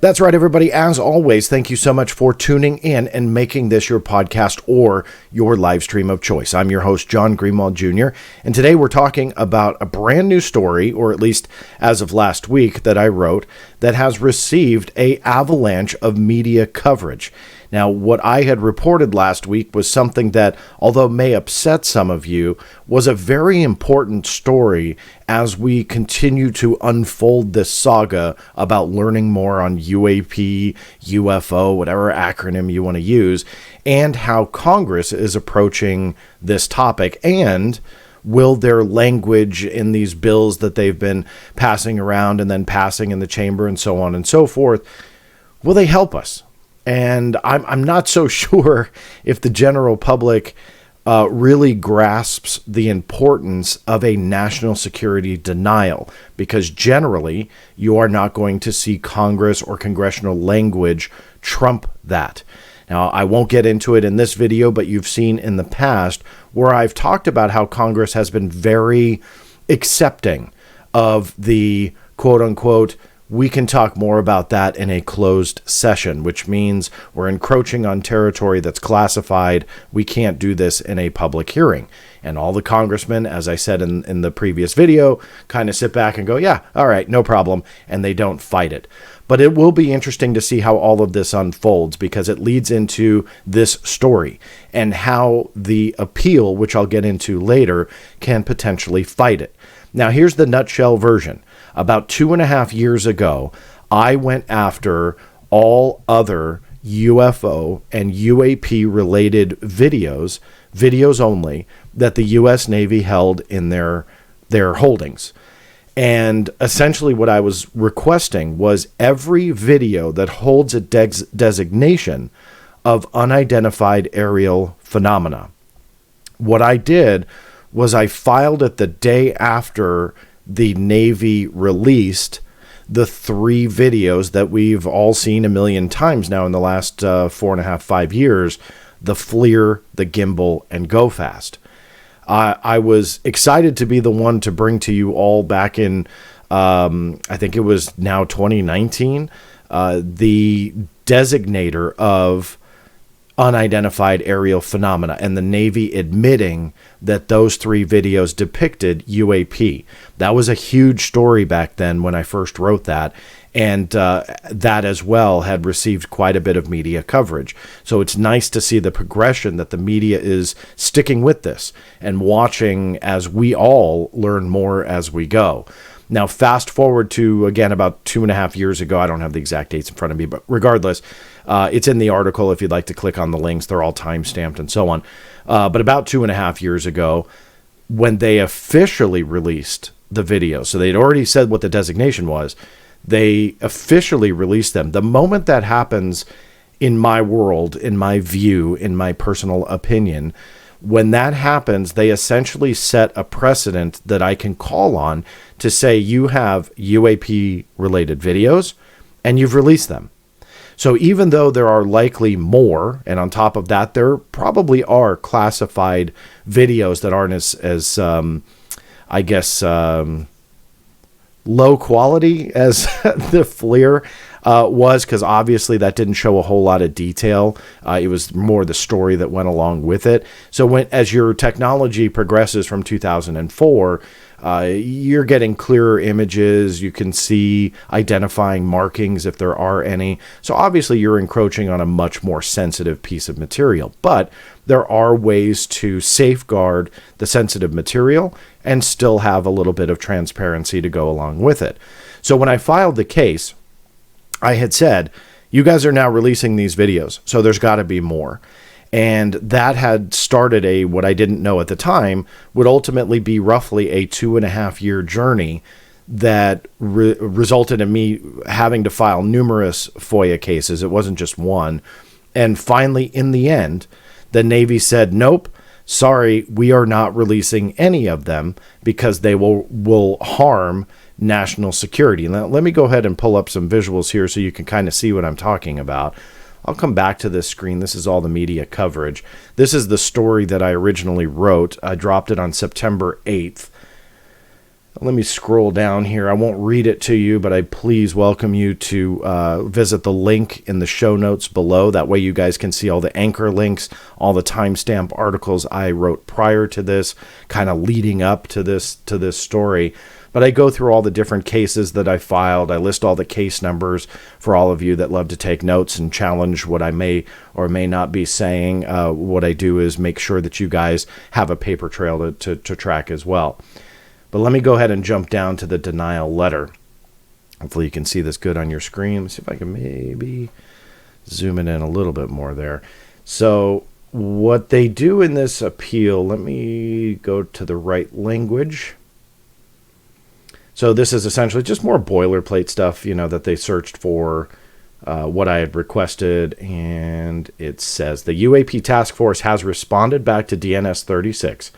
That's right, everybody. As always, thank you so much for tuning in and making this your podcast or your live stream of choice. I'm your host, John Greenwald Jr., and today we're talking about a brand new story, or at least as of last week, that I wrote that has received an avalanche of media coverage. Now, what I had reported last week was something that, although may upset some of you, was a very important story as we continue to unfold this saga about learning more on UAP, UFO, whatever acronym you want to use, and how Congress is approaching this topic, and will their language in these bills that they've been passing around and then passing in the chamber and so on and so forth, will they help us? And I'm not so sure if the general public really grasps the importance of a national security denial, because generally you are not going to see Congress or congressional language trump that. Now, I won't get into it in this video, but you've seen in the past where I've talked about how Congress has been very accepting of the quote-unquote we can talk more about that in a closed session, which means we're encroaching on territory that's classified. We can't do this in a public hearing. And all the congressmen, as I said in the previous video, kind of sit back and go, yeah, all right, no problem. And they don't fight it. But it will be interesting to see how all of this unfolds, because it leads into this story and how the appeal, which I'll get into later, can potentially fight it. Now, here's the nutshell version. About 2.5 years ago, I went after all other UFO and UAP related videos only, that the U.S. Navy held in their holdings. And essentially what I was requesting was every video that holds a designation of unidentified aerial phenomena. What I did was I filed it the day after the Navy released the 3 videos that we've all seen a million times now in the last 4.5, 5 years, the FLIR, the gimbal, and Go Fast. I was excited to be the one to bring to you all back in, I think it was now 2019, the designator of unidentified aerial phenomena, and the Navy admitting that those 3 videos depicted UAP. That was a huge story back then when I first wrote that, and that as well had received quite a bit of media coverage. So it's nice to see the progression that the media is sticking with this and watching as we all learn more as we go. Now, fast forward to, again, about 2.5 years ago. I don't have the exact dates in front of me, but regardless, it's in the article if you'd like to click on the links. They're all time-stamped and so on. But about 2.5 years ago, when they officially released the video, so they'd already said what the designation was, they officially released them. The moment that happens in my world, in my view, in my personal opinion, when that happens, they essentially set a precedent that I can call on to say you have UAP-related videos and you've released them. So even though there are likely more, and on top of that, there probably are classified videos that aren't as I guess, low quality as the FLIR was, because obviously that didn't show a whole lot of detail. It was more the story that went along with it. So as your technology progresses from 2004, you're getting clearer images. You can see identifying markings if there are any. So obviously you're encroaching on a much more sensitive piece of material. But there are ways to safeguard the sensitive material and still have a little bit of transparency to go along with it. So when I filed the case, I had said, you guys are now releasing these videos, so there's got to be more. And that had started what I didn't know at the time, would ultimately be roughly a 2.5-year journey that resulted in me having to file numerous FOIA cases. It wasn't just one. And finally, in the end, the Navy said, nope, sorry, we are not releasing any of them because they will harm national security. Now, let me go ahead and pull up some visuals here so you can kind of see what I'm talking about. I'll come back to this screen. This is all the media coverage. This is the story that I originally wrote. I dropped it on September 8th. Let me scroll down here. I won't read it to you, but I please welcome you to visit the link in the show notes below. That way you guys can see all the anchor links, all the timestamp articles I wrote prior to this, kind of leading up to this story. But I go through all the different cases that I filed. I list all the case numbers for all of you that love to take notes and challenge what I may or may not be saying. What I do is make sure that you guys have a paper trail to track as well. But let me go ahead and jump down to the denial letter. Hopefully you can see this good on your screen. Let's see if I can maybe zoom it in a little bit more there. So what they do in this appeal, let me go to the right language. So this is essentially just more boilerplate stuff, that they searched for what I had requested. And it says the UAP task force has responded back to DNS 36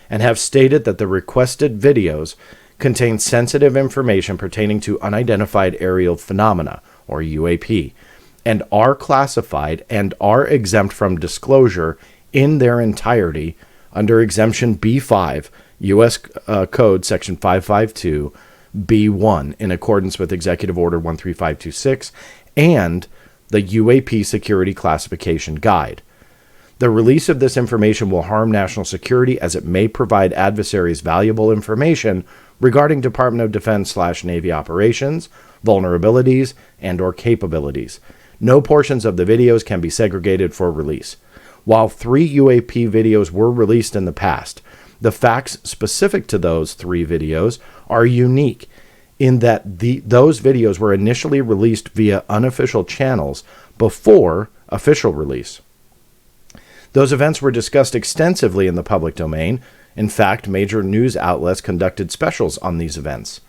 and have stated that the requested videos contain sensitive information pertaining to unidentified aerial phenomena, or UAP, and are classified and are exempt from disclosure in their entirety under Exemption B5, U.S. Code Section 552, B1, in accordance with Executive Order 13526 and the UAP Security Classification Guide. The release of this information will harm national security as it may provide adversaries valuable information regarding Department of Defense/Navy operations, vulnerabilities, and/or capabilities. No portions of the videos can be segregated for release. While 3 UAP videos were released in the past, the facts specific to those 3 videos are unique in that those videos were initially released via unofficial channels before official release. Those events were discussed extensively in the public domain. In fact, major news outlets conducted specials on these events.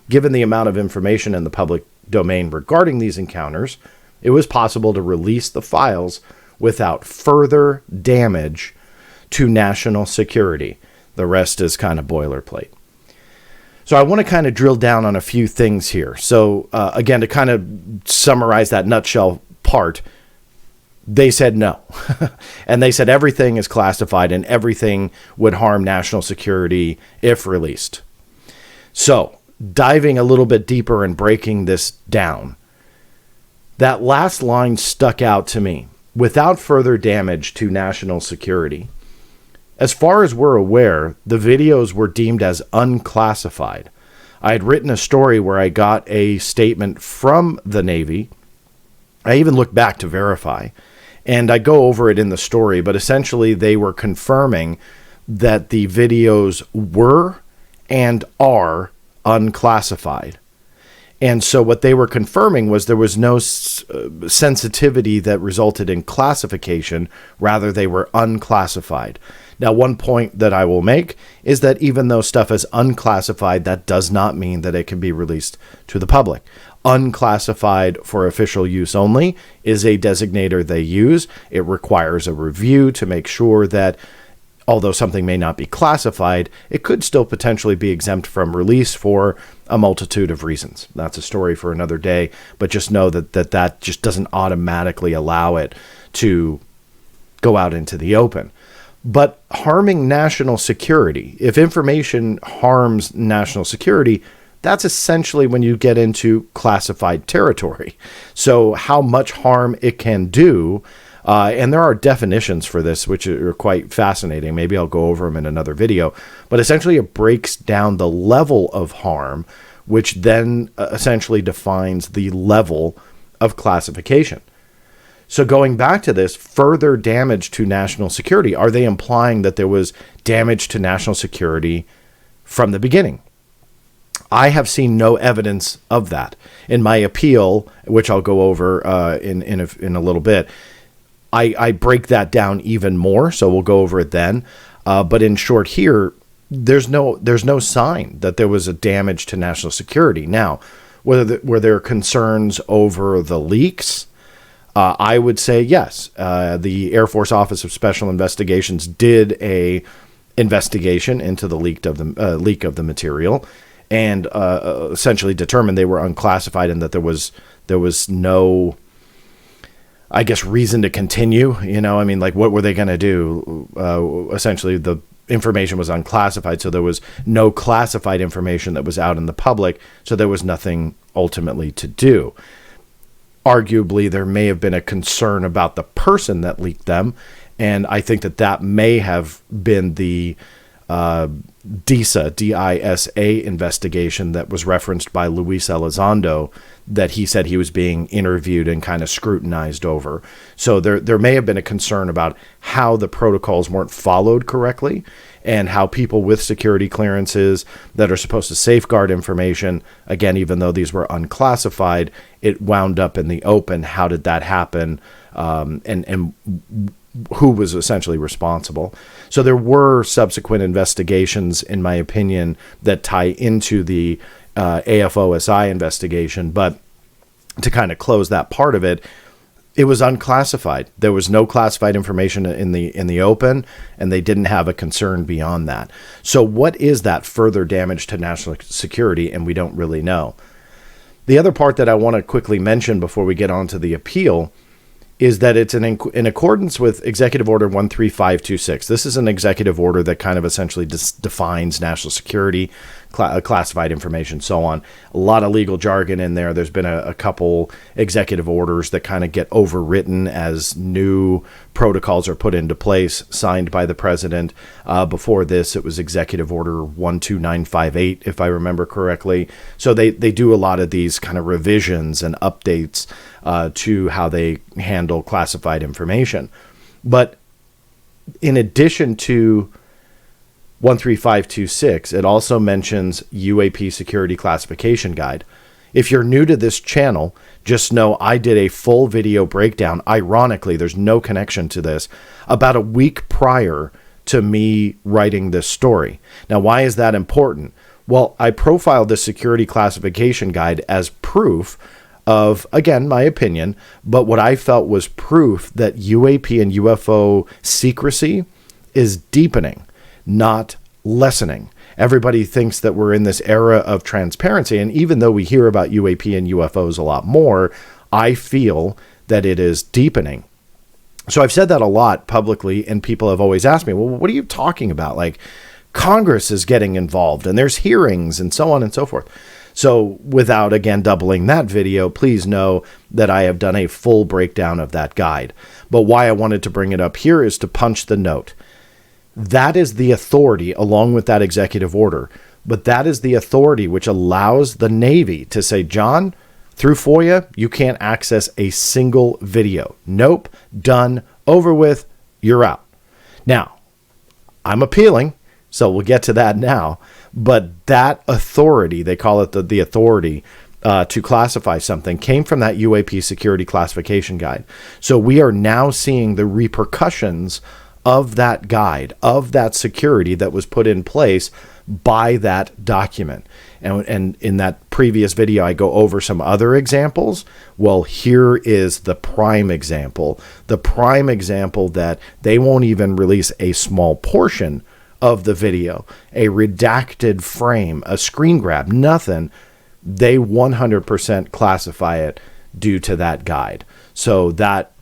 Given the amount of information in the public domain regarding these encounters, it was possible to release the files without further damage to national security. The rest is kind of boilerplate. So I want to kind of drill down on a few things here. So again, to kind of summarize that nutshell part, they said no. And they said everything is classified and everything would harm national security if released. So diving a little bit deeper and breaking this down, that last line stuck out to me. Without further damage to national security. As far as we're aware, the videos were deemed as unclassified. I had written a story where I got a statement from the Navy. I even looked back to verify, and I go over it in the story, but essentially they were confirming that the videos were and are unclassified. And so what they were confirming was there was no sensitivity that resulted in classification. Rather, they were unclassified. Now, one point that I will make is that even though stuff is unclassified, that does not mean that it can be released to the public. Unclassified for official use only is a designator they use. It requires a review to make sure that although something may not be classified, it could still potentially be exempt from release for a multitude of reasons. That's a story for another day, but just know that just doesn't automatically allow it to go out into the open. But harming national security, if information harms national security, that's essentially when you get into classified territory. So how much harm it can do, and there are definitions for this, which are quite fascinating. Maybe I'll go over them in another video. But essentially, it breaks down the level of harm, which then essentially defines the level of classification. So going back to this, further damage to national security, are they implying that there was damage to national security from the beginning? I have seen no evidence of that. In my appeal, which I'll go over in a little bit, I break that down even more, so we'll go over it then. But in short here, there's no sign that there was a damage to national security. Now, were there concerns over the leaks? I would say yes. The Air Force Office of Special Investigations did a investigation into the leak of the material, and essentially determined they were unclassified and that there was no, I guess, reason to continue. What were they going to do? Essentially, the information was unclassified, so there was no classified information that was out in the public, so there was nothing ultimately to do. Arguably, there may have been a concern about the person that leaked them, and I think that may have been the DISA, D-I-S-A investigation that was referenced by Luis Elizondo, that he said he was being interviewed and kind of scrutinized over. So there may have been a concern about how the protocols weren't followed correctly, and how people with security clearances that are supposed to safeguard information, again, even though these were unclassified, it wound up in the open. How did that happen? And who was essentially responsible. So there were subsequent investigations, in my opinion, that tie into the AFOSI investigation. But to kind of close that part of it, it was unclassified. There was no classified information in the open, and they didn't have a concern beyond that. So what is that further damage to national security? And we don't really know. The other part that I want to quickly mention before we get on to the appeal is that it's in accordance with Executive Order 13526. This is an executive order that kind of essentially defines national security, classified information, so on. A lot of legal jargon in there. There's been a couple executive orders that kind of get overwritten as new protocols are put into place, signed by the president. Before this, it was Executive Order 12958, if I remember correctly. So they do a lot of these kind of revisions and updates to how they handle classified information. But in addition to 13526, it also mentions UAP Security Classification Guide. If you're new to this channel, just know I did a full video breakdown. Ironically, there's no connection to this, about a week prior to me writing this story. Now, why is that important? Well, I profiled the Security Classification Guide as proof of, again, my opinion, but what I felt was proof that UAP and UFO secrecy is deepening, not lessening. Everybody thinks that we're in this era of transparency, and even though we hear about UAP and UFOs a lot more, I feel that it is deepening. So I've said that a lot publicly, and people have always asked me, well, what are you talking about? Like, Congress is getting involved, and there's hearings, and so on and so forth. So without, again, doubling that video, please know that I have done a full breakdown of that guide. But why I wanted to bring it up here is to punch the note. That is the authority, along with that executive order. But that is the authority which allows the Navy to say, John, through FOIA, you can't access a single video. Nope, done, over with, you're out. Now, I'm appealing, so we'll get to that now. But that authority, they call it the authority to classify something, came from that UAP Security Classification Guide. So we are now seeing the repercussions of that guide, of that security that was put in place by that document. And in that previous video, I go over some other examples. Well, here is the prime example. The prime example that they won't even release a small portion of the video, a redacted frame, a screen grab, nothing. They 100% classify it due to that guide. So that,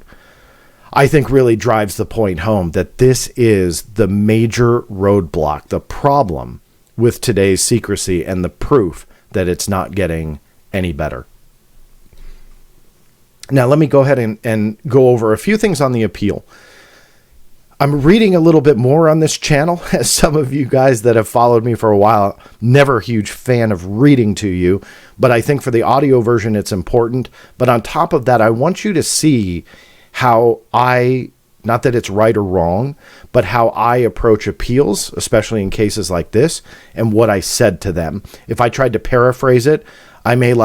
I think, really drives the point home that this is the major roadblock, the problem with today's secrecy, and the proof that it's not getting any better. Now, let me go ahead and go over a few things on the appeal. I'm reading a little bit more on this channel, as some of you guys that have followed me for a while, never a huge fan of reading to you, but I think for the audio version, it's important. But on top of that, I want you to see how not that it's right or wrong, but how I approach appeals, especially in cases like this, and what I said to them. If I tried to paraphrase it, I may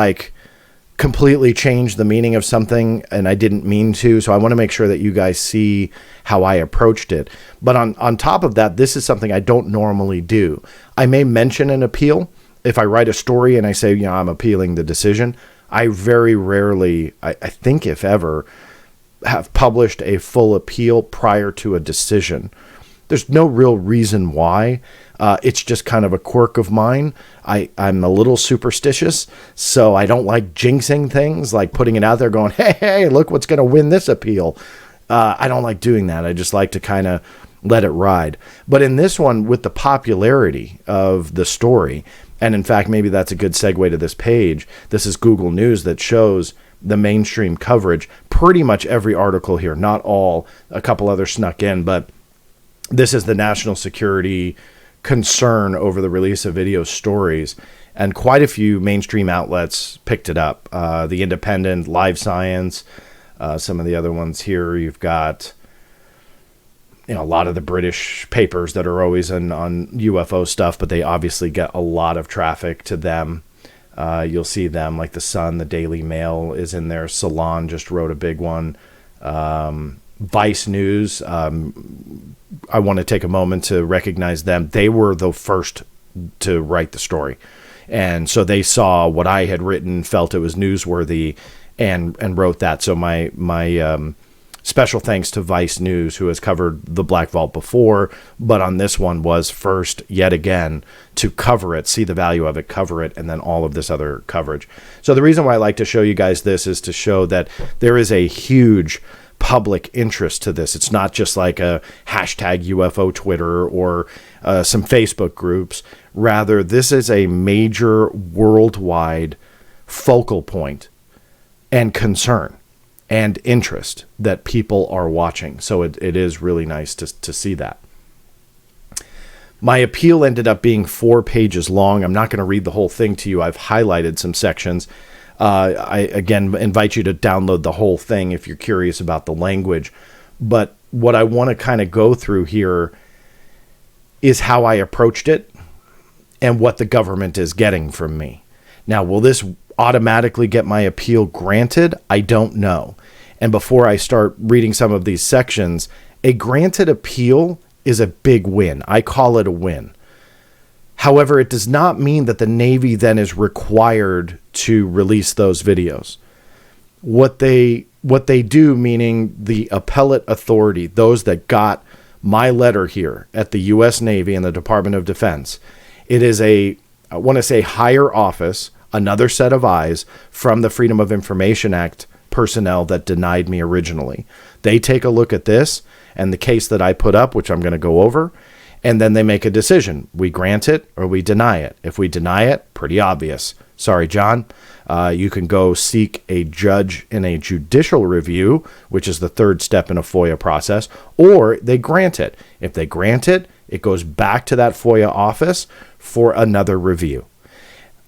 completely change the meaning of something, and I didn't mean to. So I want to make sure that you guys see how I approached it. But on top of that, this is something I don't normally do. I may mention an appeal. If I write a story and I say, I'm appealing the decision, I very rarely, I think if ever, have published a full appeal prior to a decision. There's no real reason why. It's just kind of a quirk of mine. I'm a little superstitious, so I don't like jinxing things, like putting it out there going, hey, look what's going to win this appeal. I don't like doing that. I just like to kind of let it ride. But in this one, with the popularity of the story, and in fact, maybe that's a good segue to this page. This is Google News that shows the mainstream coverage. Pretty much every article here, not all, a couple others snuck in, but this is the national security concern over the release of video stories. And quite a few mainstream outlets picked it up. The Independent, Live Science, some of the other ones here. You've got a lot of the British papers that are always on UFO stuff, but they obviously get a lot of traffic to them. You'll see them like the Sun, the Daily Mail is in there. Salon just wrote a big one. Vice News, I want to take a moment to recognize them. They were the first to write the story. And so they saw what I had written, felt it was newsworthy, and wrote that. So my special thanks to Vice News, who has covered the Black Vault before, but on this one was first yet again to cover it, see the value of it, cover it, and then all of this other coverage. So the reason why I like to show you guys this is to show that there is a huge public interest to this. It's not just like a hashtag UFO Twitter or some Facebook groups. Rather, this is a major worldwide focal point and concern and interest that people are watching. So it is really nice to see that. My appeal ended up being 4 pages long. I'm not going to read the whole thing to you. I've highlighted some sections. I, again, invite you to download the whole thing if you're curious about the language. But what I want to kind of go through here is how I approached it and what the government is getting from me. Now, will this automatically get my appeal granted? I don't know. And before I start reading some of these sections, a granted appeal is a big win. I call it a win. However, it does not mean that the Navy then is required to release those videos. What they do, meaning the appellate authority, those that got my letter here at the U.S. Navy and the Department of Defense, it is I want to say higher office, another set of eyes from the Freedom of Information Act personnel that denied me originally. They take a look at this and the case that I put up, which I'm going to go over, and then they make a decision. We grant it or we deny it. If we deny it, pretty obvious. Sorry, John. You can go seek a judge in a judicial review, which is the third step in a FOIA process, or they grant it. If they grant it, it goes back to that FOIA office for another review.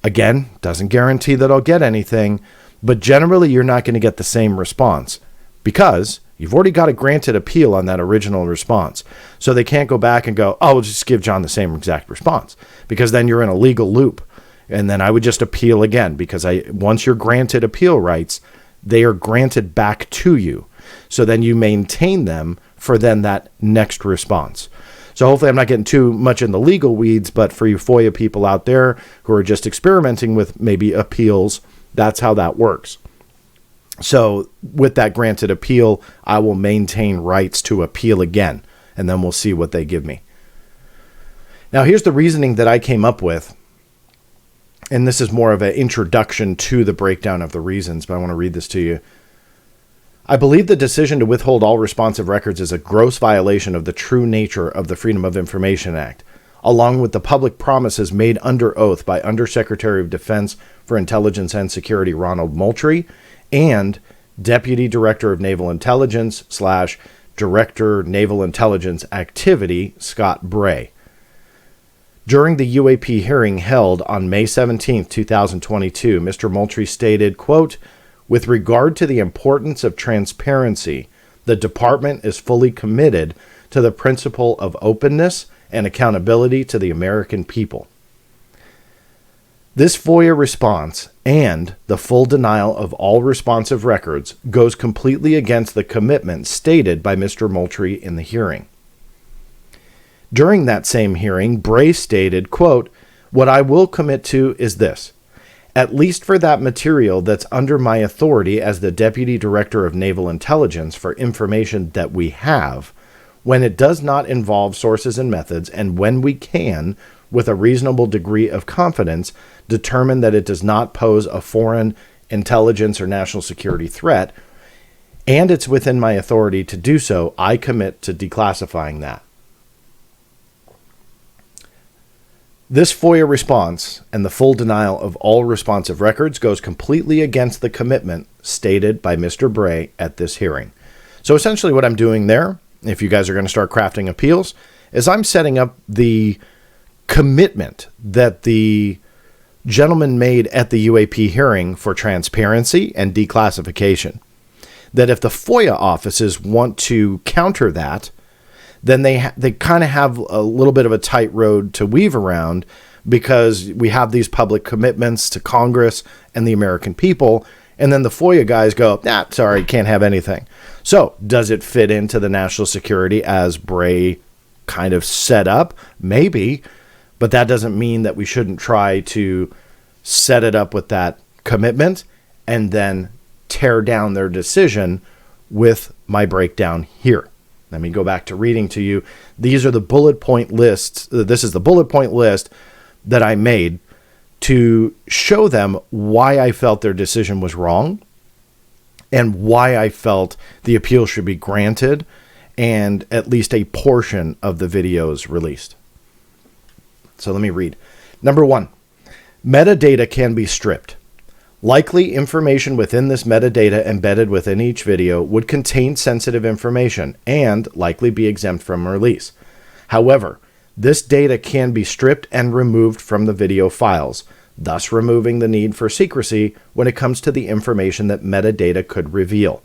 Again, doesn't guarantee that I'll get anything, but generally you're not going to get the same response because you've already got a granted appeal on that original response. So they can't go back and go, oh, we'll just give John the same exact response, because then you're in a legal loop. And then I would just appeal again, because once you're granted appeal rights, they are granted back to you. So then you maintain them for then that next response. So hopefully I'm not getting too much in the legal weeds, but for you FOIA people out there who are just experimenting with maybe appeals, that's how that works. So with that granted appeal, I will maintain rights to appeal again, and then we'll see what they give me. Now, here's the reasoning that I came up with, and this is more of an introduction to the breakdown of the reasons, but I want to read this to you. I believe the decision to withhold all responsive records is a gross violation of the true nature of the Freedom of Information Act, along with the public promises made under oath by Undersecretary of Defense for Intelligence and Security Ronald Moultrie and Deputy Director of Naval Intelligence / Director Naval Intelligence Activity Scott Bray. During the UAP hearing held on May 17, 2022, Mr. Moultrie stated, quote, "With regard to the importance of transparency, the department is fully committed to the principle of openness and accountability to the American people. This FOIA response and the full denial of all responsive records goes completely against the commitment stated by Mr. Moultrie in the hearing." During that same hearing, Bray stated, quote, "What I will commit to is this. At least for that material that's under my authority as the Deputy Director of Naval Intelligence for information that we have, when it does not involve sources and methods, and when we can, with a reasonable degree of confidence, determine that it does not pose a foreign intelligence or national security threat, and it's within my authority to do so, I commit to declassifying that." This FOIA response and the full denial of all responsive records goes completely against the commitment stated by Mr. Bray at this hearing. So essentially what I'm doing there, if you guys are going to start crafting appeals, is I'm setting up the commitment that the gentleman made at the UAP hearing for transparency and declassification. That if the FOIA offices want to counter that, then they kind of have a little bit of a tight road to weave around, because we have these public commitments to Congress and the American people, and then the FOIA guys go, sorry, can't have anything. So does it fit into the national security as Bray kind of set up? Maybe, but that doesn't mean that we shouldn't try to set it up with that commitment and then tear down their decision with my breakdown here. Let me go back to reading to you. These are the bullet point lists. This is the bullet point list that I made to show them why I felt their decision was wrong and why I felt the appeal should be granted and at least a portion of the videos released. So let me read. Number 1, metadata can be stripped. Likely information within this metadata embedded within each video would contain sensitive information and likely be exempt from release. However, this data can be stripped and removed from the video files, thus removing the need for secrecy when it comes to the information that metadata could reveal.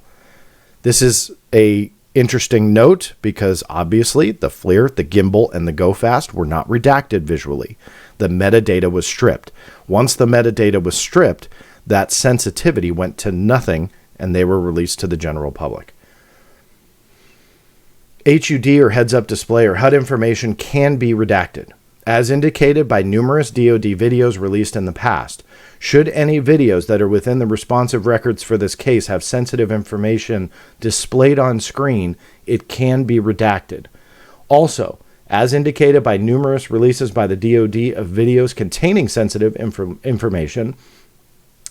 This is a interesting note because obviously the FLIR, the gimbal, and the Go Fast were not redacted visually. The metadata was stripped. Once the metadata was stripped, that sensitivity went to nothing and they were released to the general public. HUD or heads-up display or HUD information can be redacted, as indicated by numerous DoD videos released in the past. Should any videos that are within the responsive records for this case have sensitive information displayed on screen, it can be redacted. Also, as indicated by numerous releases by the DoD of videos containing sensitive information,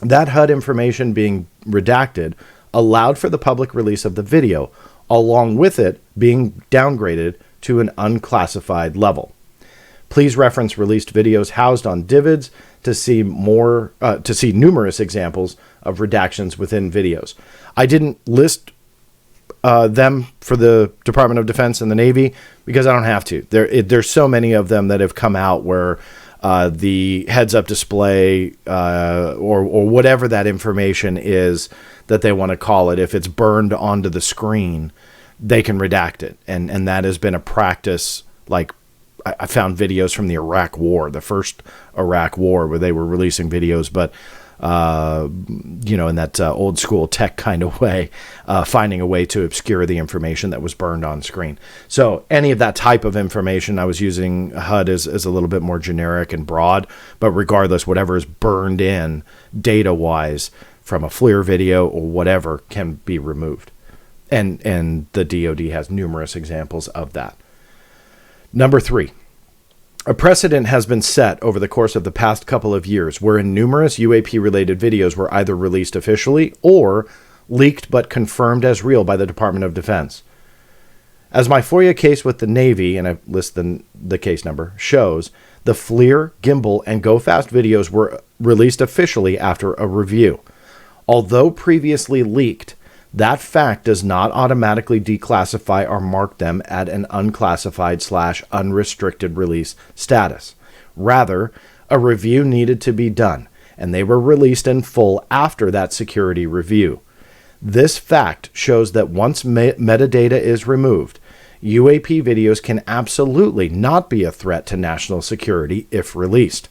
that HUD information being redacted allowed for the public release of the video, along with it being downgraded to an unclassified level. Please reference released videos housed on DVIDs to see numerous examples of redactions within videos. I didn't list them for the Department of Defense and the Navy because I don't have to. There's so many of them that have come out where the heads-up display or whatever that information is that they want to call it, if it's burned onto the screen, they can redact it. And that has been a practice. Like, I found videos from the Iraq War, the first Iraq War, where they were releasing videos, but in that old school tech kind of way, finding a way to obscure the information that was burned on screen. So any of that type of information, I was using HUD as a little bit more generic and broad, but regardless, whatever is burned in data-wise from a FLIR video or whatever can be removed. And the DoD has numerous examples of that. Number 3. A precedent has been set over the course of the past couple of years wherein numerous UAP-related videos were either released officially or leaked but confirmed as real by the Department of Defense. As my FOIA case with the Navy, and I list the case number, shows, the FLIR, gimbal, and Go Fast videos were released officially after a review. Although previously leaked, that fact does not automatically declassify or mark them at an unclassified/unrestricted release status. Rather, a review needed to be done, and they were released in full after that security review. This fact shows that once metadata is removed, UAP videos can absolutely not be a threat to national security if released.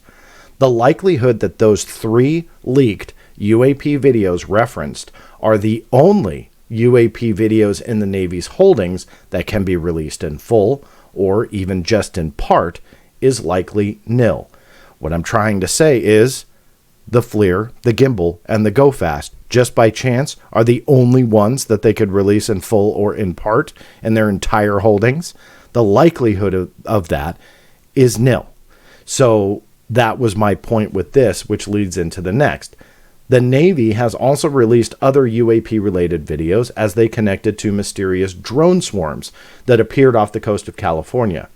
The likelihood that those 3 leaked UAP videos referenced are the only UAP videos in the Navy's holdings that can be released in full or even just in part is likely nil. What I'm trying to say is the FLIR, the gimbal, and the Go Fast, just by chance, are the only ones that they could release in full or in part in their entire holdings. The likelihood of that is nil. So that was my point with this, which leads into the next. The Navy has also released other UAP-related videos as they connected to mysterious drone swarms that appeared off the coast of California.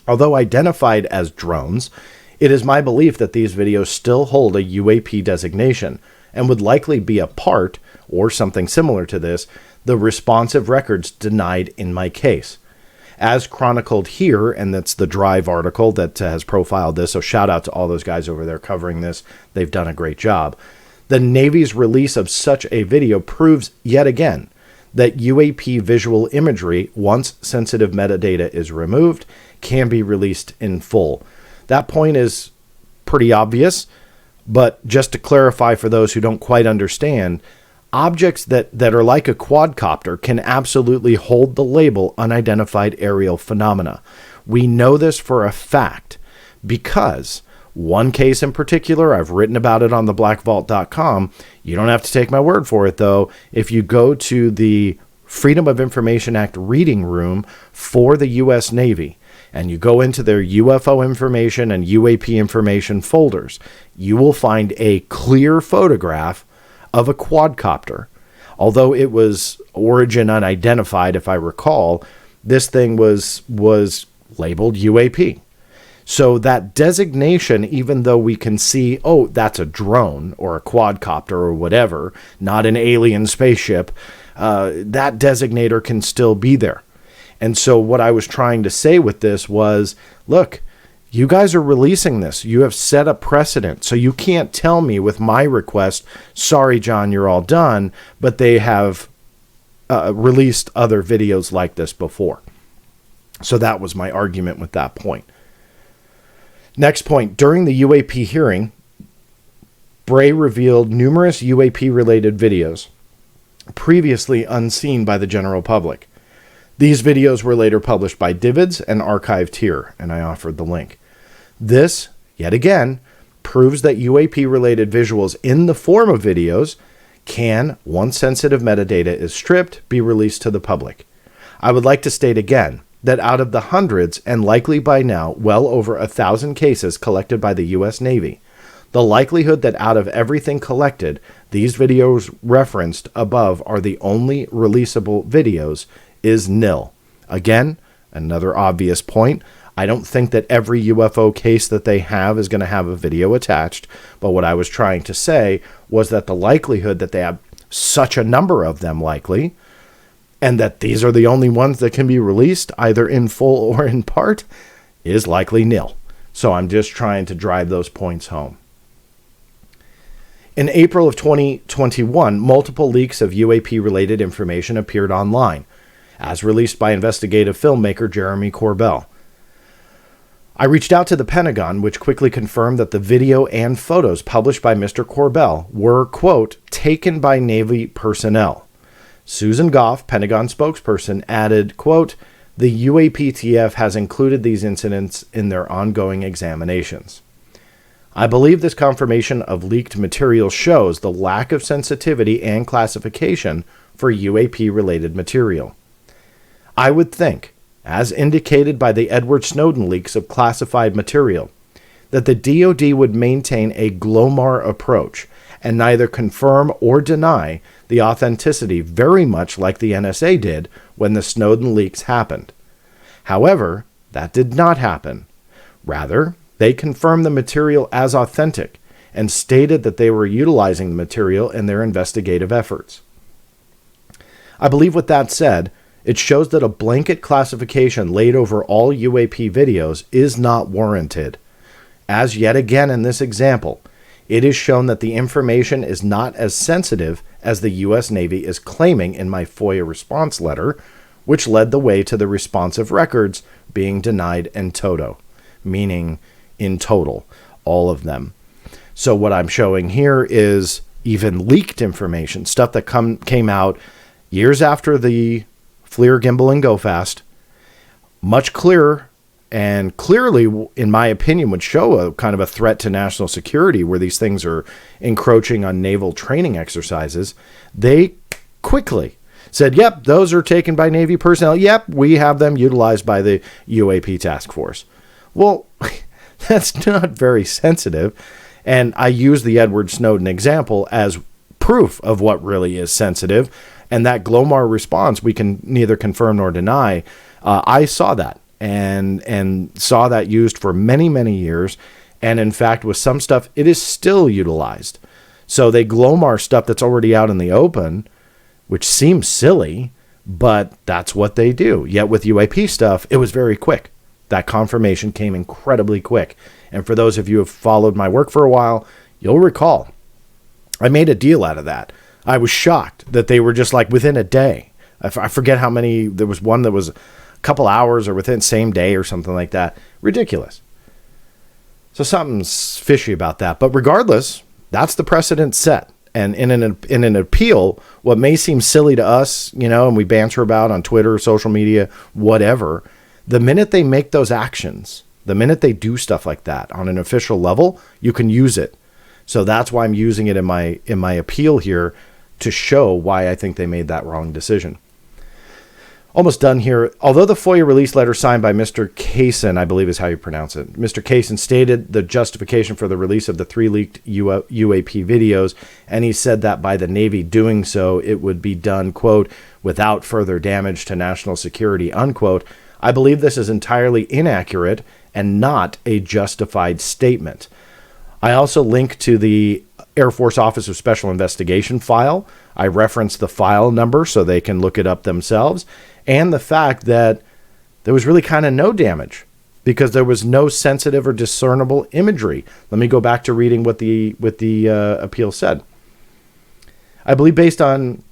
Although identified as drones, It is my belief that these videos still hold a UAP designation and would likely be a part, or something similar to this, the responsive records denied in my case. As chronicled here, and that's the Drive article that has profiled this, so shout out to all those guys over there covering this. They've done a great job. The Navy's release of such a video proves yet again that UAP visual imagery, once sensitive metadata is removed, can be released in full. That point is pretty obvious, but just to clarify for those who don't quite understand, objects that are like a quadcopter can absolutely hold the label unidentified aerial phenomena. We know this for a fact because one case in particular, I've written about it on theblackvault.com. You don't have to take my word for it, though. If you go to the Freedom of Information Act reading room for the U.S. Navy, and you go into their UFO information and UAP information folders, you will find a clear photograph of a quadcopter. Although it was origin unidentified, if I recall, this thing was labeled UAP. So that designation, even though we can see, oh, that's a drone or a quadcopter or whatever, not an alien spaceship, that designator can still be there. And so what I was trying to say with this was, look, you guys are releasing this. You have set a precedent. So you can't tell me with my request, sorry, John, you're all done, but they have released other videos like this before. So that was my argument with that point. Next point, during the UAP hearing, Bray revealed numerous UAP-related videos previously unseen by the general public. These videos were later published by Divids and archived here, and I offered the link. This, yet again, proves that UAP-related visuals in the form of videos can, once sensitive metadata is stripped, be released to the public. I would like to state again that out of the hundreds, and likely by now well over 1,000 cases collected by the U.S. Navy, the likelihood that out of everything collected, these videos referenced above are the only releasable videos is nil. Again, another obvious point. I don't think that every UFO case that they have is going to have a video attached, but what I was trying to say was that the likelihood that they have such a number of them likely, and that these are the only ones that can be released either in full or in part, is likely nil. So I'm just trying to drive those points home. In April of 2021, multiple leaks of UAP-related information appeared online, as released by investigative filmmaker Jeremy Corbell. I reached out to the Pentagon, which quickly confirmed that the video and photos published by Mr. Corbell were, quote, taken by Navy personnel. Susan Goff, Pentagon spokesperson, added, quote, the UAPTF has included these incidents in their ongoing examinations. I believe this confirmation of leaked material shows the lack of sensitivity and classification for UAP-related material. I would think, as indicated by the Edward Snowden leaks of classified material, that the DoD would maintain a GLOMAR approach and neither confirm or deny the authenticity, very much like the NSA did when the Snowden leaks happened. However, that did not happen. Rather, they confirmed the material as authentic and stated that they were utilizing the material in their investigative efforts. I believe with that said, it shows that a blanket classification laid over all UAP videos is not warranted. As yet again in this example, it is shown that the information is not as sensitive as the U.S. Navy is claiming in my FOIA response letter, which led the way to the responsive records being denied in toto, meaning in total, all of them. So what I'm showing here is even leaked information, stuff that came out years after the FLIR, Gimbal, and Go Fast, much clearer, and clearly, in my opinion, would show a kind of a threat to national security where these things are encroaching on naval training exercises. They quickly said, yep, those are taken by Navy personnel. Yep, we have them utilized by the UAP task force. Well, that's not very sensitive. And I use the Edward Snowden example as proof of what really is sensitive. And that GLOMAR response, we can neither confirm nor deny. I saw that and saw that used for many, many years. And in fact, with some stuff, it is still utilized. So they Glomar stuff that's already out in the open, which seems silly, but that's what they do. Yet with UAP stuff, it was very quick. That confirmation came incredibly quick. And for those of you who have followed my work for a while, you'll recall I made a deal out of that. I was shocked that they were just like within a day. I forget how many. There was one that was a couple hours or within same day or something like that. Ridiculous. So something's fishy about that. But regardless, that's the precedent set. And in an appeal, what may seem silly to us, and we banter about on Twitter, social media, whatever, the minute they make those actions, the minute they do stuff like that on an official level, you can use it. So that's why I'm using it in my appeal here to show why I think they made that wrong decision. Almost done here. Although the FOIA release letter signed by Mr. Kaysen, I believe is how you pronounce it, Mr. Kaysen stated the justification for the release of the 3 leaked UAP videos, and he said that by the Navy doing so, it would be done, quote, without further damage to national security, unquote. I believe this is entirely inaccurate and not a justified statement. I also link to the Air Force Office of Special Investigation file. I reference the file number so they can look it up themselves, and the fact that there was really kind of no damage because there was no sensitive or discernible imagery. Let me go back to reading what the appeal said. I believe based on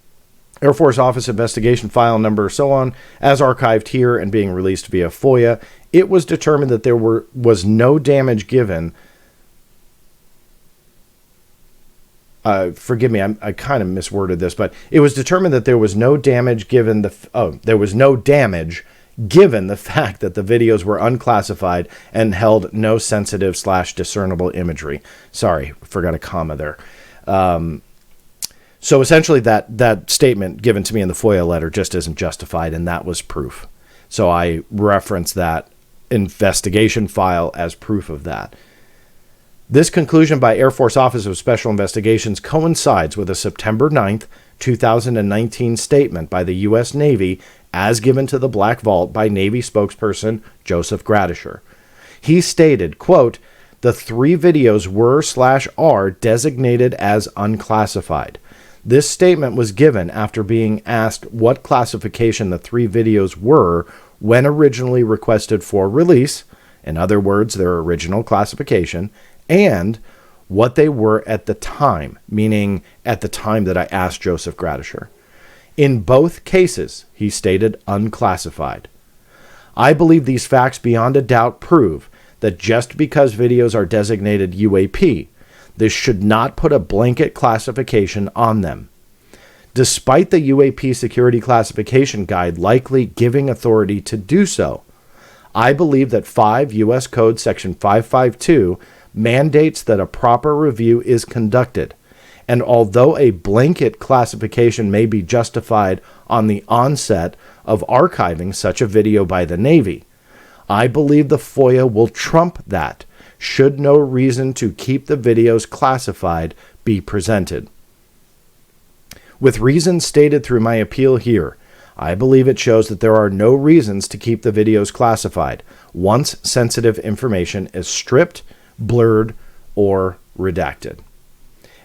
Air Force Office Investigation file number, so on, as archived here and being released via FOIA, it was determined that there was no damage given. Forgive me, I kind of misworded this, but it was determined that there was no damage given the fact that the videos were unclassified and held no sensitive/discernible imagery. Sorry, forgot a comma there. So essentially that statement given to me in the FOIA letter just isn't justified, and that was proof. So I reference that investigation file as proof of that. This conclusion by Air Force Office of Special Investigations coincides with a September 9th, 2019 statement by the U.S. Navy as given to the Black Vault by Navy spokesperson Joseph Gradisher. He stated, quote, the 3 videos were/are designated as unclassified. This statement was given after being asked what classification the 3 videos were when originally requested for release, in other words, their original classification, and what they were at the time, meaning at the time that I asked Joseph Gradisher. In both cases, he stated unclassified. I believe these facts beyond a doubt prove that just because videos are designated UAP, this should not put a blanket classification on them. Despite the UAP security classification guide likely giving authority to do so, I believe that 5 U.S. Code Section 552 mandates that a proper review is conducted, and although a blanket classification may be justified on the onset of archiving such a video by the Navy, I believe the FOIA will trump that should no reason to keep the videos classified be presented. With reasons stated through my appeal here, I believe it shows that there are no reasons to keep the videos classified once sensitive information is stripped, blurred, or redacted.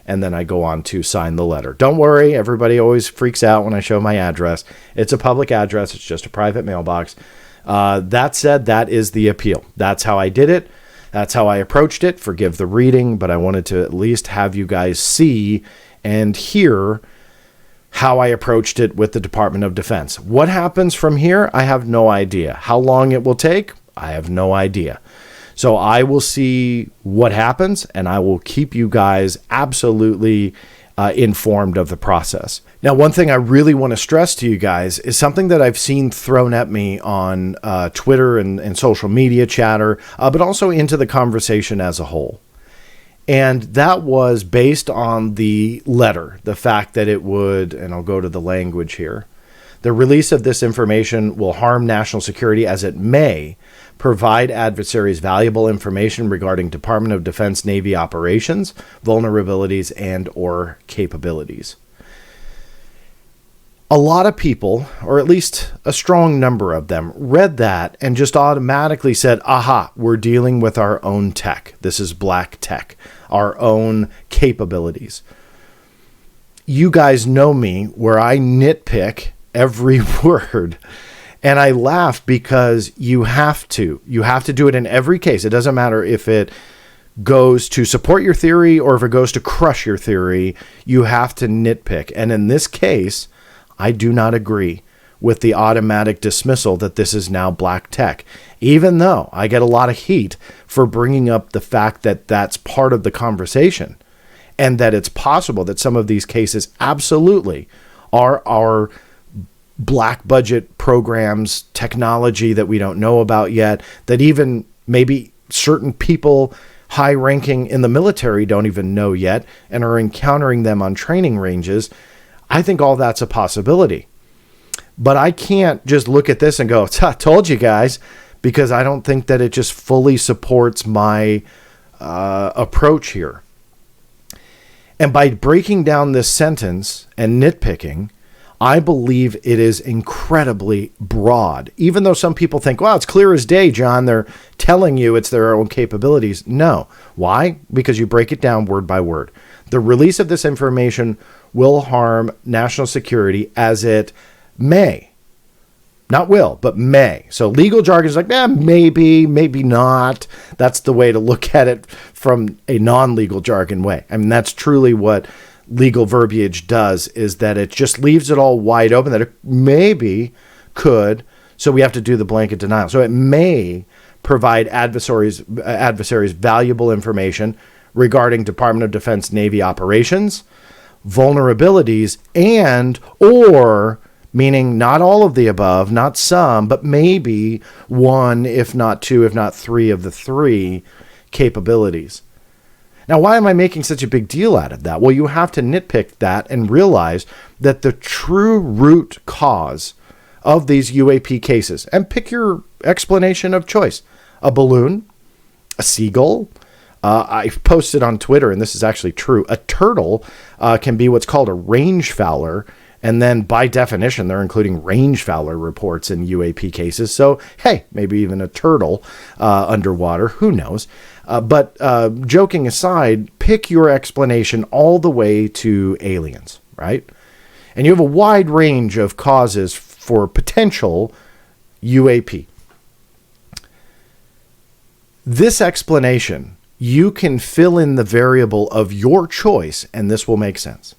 And then I go on to sign the letter. Don't worry, everybody always freaks out when I show my address. It's a public address. It's just a private mailbox. That said, that is the appeal. That's how I did it. That's how I approached it. Forgive the reading, but I wanted to at least have you guys see and hear how I approached it with the Department of Defense. What happens from here? I have no idea. How long it will take? I have no idea. So I will see what happens, and I will keep you guys absolutely informed of the process. Now, one thing I really want to stress to you guys is something that I've seen thrown at me on Twitter and social media chatter, but also into the conversation as a whole. And that was based on the letter, the fact that it would, and I'll go to the language here, the release of this information will harm national security as it may provide adversaries valuable information regarding Department of Defense Navy operations, vulnerabilities, and or capabilities. A lot of people, or at least a strong number of them, read that and just automatically said, aha, we're dealing with our own tech. This is black tech, our own capabilities. You guys know me where I nitpick every word. And I laugh because you have to. You have to do it in every case. It doesn't matter if it goes to support your theory or if it goes to crush your theory. You have to nitpick. And in this case, I do not agree with the automatic dismissal that this is now black tech, even though I get a lot of heat for bringing up the fact that that's part of the conversation and that it's possible that some of these cases absolutely are black budget programs, technology that we don't know about yet, that even maybe certain people high ranking in the military don't even know yet and are encountering them on training ranges. I think all that's a possibility. But I can't just look at this and go, told you guys, because I don't think that it just fully supports my approach here. And by breaking down this sentence and nitpicking, I believe it is incredibly broad. Even though some people think, well, it's clear as day, John, they're telling you it's their own capabilities. No. Why? Because you break it down word by word. The release of this information will harm national security as it may. Not will, but may. So legal jargon is like, maybe, maybe not. That's the way to look at it from a non-legal jargon way. I mean, that's truly what legal verbiage does, is that it just leaves it all wide open, that it maybe could. So we have to do the blanket denial. So it may provide adversaries valuable information regarding Department of Defense Navy operations, vulnerabilities, and or, meaning not all of the above, not some, but maybe one, if not two, if not three of the three capabilities. Now, why am I making such a big deal out of that? Well, you have to nitpick that and realize that the true root cause of these UAP cases, and pick your explanation of choice, a balloon, a seagull. I posted on Twitter, and this is actually true, a turtle can be what's called a range fowler. And then by definition, they're including range fowler reports in UAP cases. So, hey, maybe even a turtle underwater, who knows? But joking aside, pick your explanation all the way to aliens, right? And you have a wide range of causes for potential UAP. This explanation, you can fill in the variable of your choice, and this will make sense.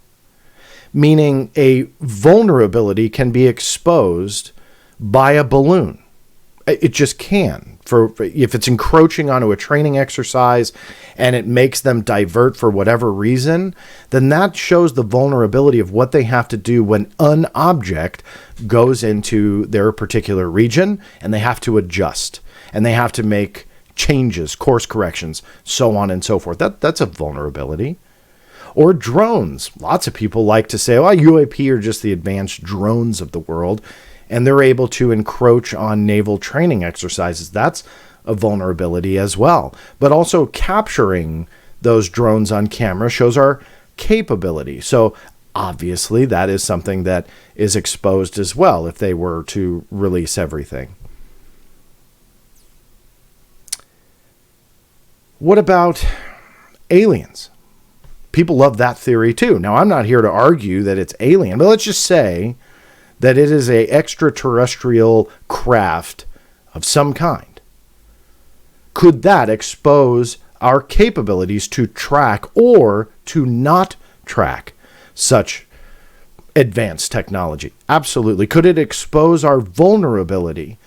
Meaning a vulnerability can be exposed by a balloon. It just can. If it's encroaching onto a training exercise and it makes them divert for whatever reason, then that shows the vulnerability of what they have to do when an object goes into their particular region and they have to adjust and they have to make changes, course corrections, so on and so forth. That's a vulnerability. Or drones. Lots of people like to say, well, UAP are just the advanced drones of the world, and they're able to encroach on naval training exercises. That's a vulnerability as well. But also capturing those drones on camera shows our capability. So obviously that is something that is exposed as well if they were to release everything. What about aliens? People love that theory too. Now, I'm not here to argue that it's alien, but let's just say that it is an extraterrestrial craft of some kind. Could that expose our capabilities to track or to not track such advanced technology? Absolutely. Could it expose our vulnerability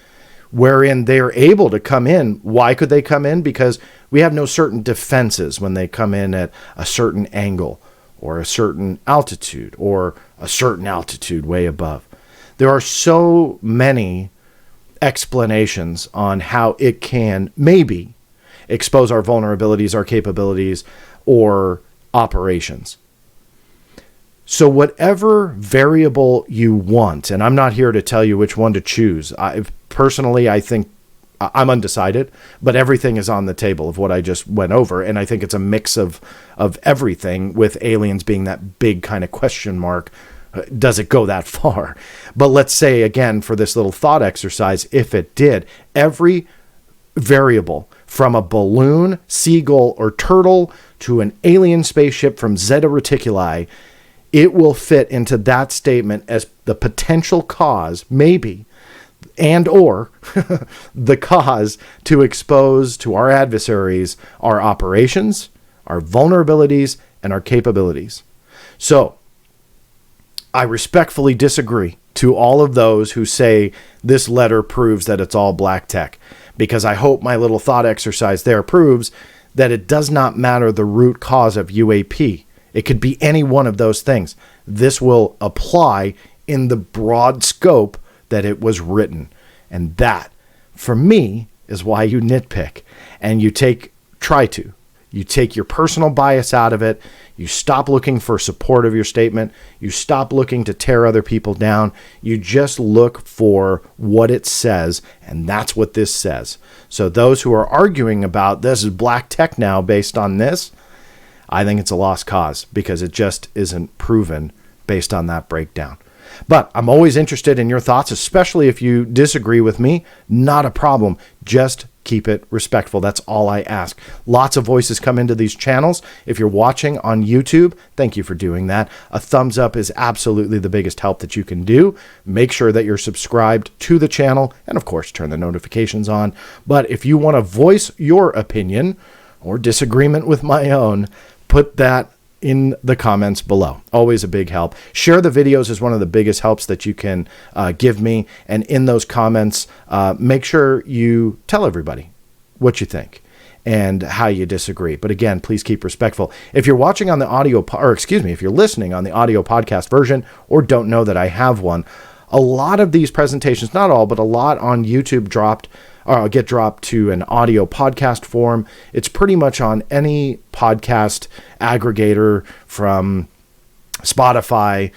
wherein they're able to come in? Why could they come in? Because we have no certain defenses when they come in at a certain angle or a certain altitude or a certain altitude way above. There are so many explanations on how it can maybe expose our vulnerabilities, our capabilities, or operations. So whatever variable you want, and I'm not here to tell you which one to choose. Personally, I think I'm undecided, but everything is on the table of what I just went over. And I think it's a mix of everything, with aliens being that big kind of question mark does it go that far? But let's say, again, for this little thought exercise, if it did, every variable from a balloon, seagull, or turtle to an alien spaceship from Zeta Reticuli, it will fit into that statement as the potential cause, maybe, and or the cause to expose to our adversaries our operations, our vulnerabilities, and our capabilities. So I respectfully disagree to all of those who say this letter proves that it's all black tech, because I hope my little thought exercise there proves that it does not matter the root cause of UAP. It could be any one of those things. This will apply in the broad scope that it was written. And that, for me, is why you nitpick and you take your personal bias out of it. You stop looking for support of your statement. You stop looking to tear other people down. You just look for what it says, and that's what this says. So those who are arguing about this is black tech now based on this, I think it's a lost cause, because it just isn't proven based on that breakdown. But I'm always interested in your thoughts, especially if you disagree with me. Not a problem. Just keep it respectful. That's all I ask. Lots of voices come into these channels. If you're watching on YouTube, thank you for doing that. A thumbs up is absolutely the biggest help that you can do. Make sure that you're subscribed to the channel, and of course, turn the notifications on. But if you want to voice your opinion or disagreement with my own, put that in the comments below. Always a big help. Share the videos is one of the biggest helps that you can give me. And in those comments, make sure you tell everybody what you think and how you disagree. But again, please keep respectful. If you're watching on the if you're listening on the audio podcast version or don't know that I have one, a lot of these presentations, not all, but a lot on YouTube get dropped to an audio podcast form. It's pretty much on any podcast aggregator from Spotify,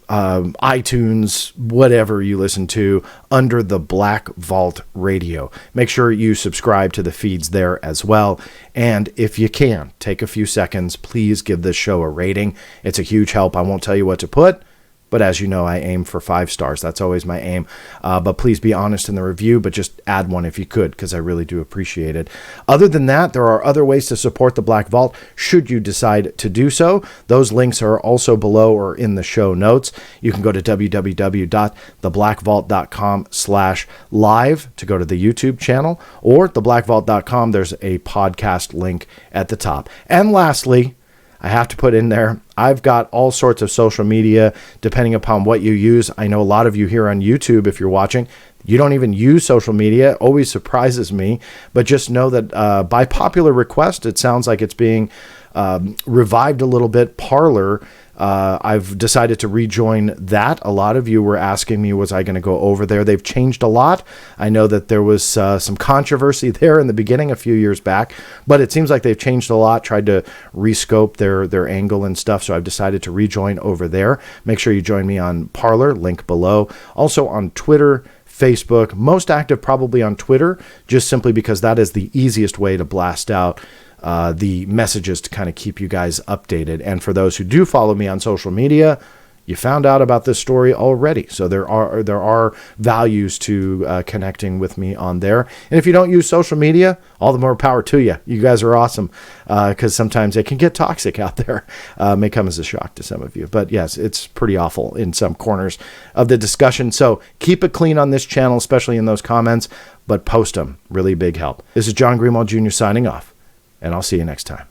iTunes, whatever you listen to, under the Black Vault Radio. Make sure you subscribe to the feeds there as well. And if you can, take a few seconds, please give this show a rating. It's a huge help. I won't tell you what to put, but as you know, I aim for 5 stars. That's always my aim. But please be honest in the review, but just add one if you could, because I really do appreciate it. Other than that, there are other ways to support the Black Vault, should you decide to do so. Those links are also below or in the show notes. You can go to www.theblackvault.com/live to go to the YouTube channel, or theblackvault.com. There's a podcast link at the top. And lastly, I have to put in there, I've got all sorts of social media depending upon what you use. I know a lot of you here on YouTube, if you're watching, you don't even use social media. It always surprises me. But just know that by popular request, it sounds like it's being revived a little bit. Parler, I've decided to rejoin that. A lot of you were asking me, was I going to go over there? They've changed a lot. I know that there was some controversy there in the beginning a few years back, but it seems like they've changed a lot, tried to rescope their angle and stuff. So I've decided to rejoin over there. Make sure you join me on Parler, link below. Also on Twitter, Facebook, most active probably on Twitter, just simply because that is the easiest way to blast out the messages to kind of keep you guys updated. And for those who do follow me on social media, you found out about this story already. So there are values to connecting with me on there. And if you don't use social media, all the more power to you. You guys are awesome, because sometimes it can get toxic out there. May come as a shock to some of you. But yes, it's pretty awful in some corners of the discussion. So keep it clean on this channel, especially in those comments, but post them. Really big help. This is John Greenwald Jr. signing off, and I'll see you next time.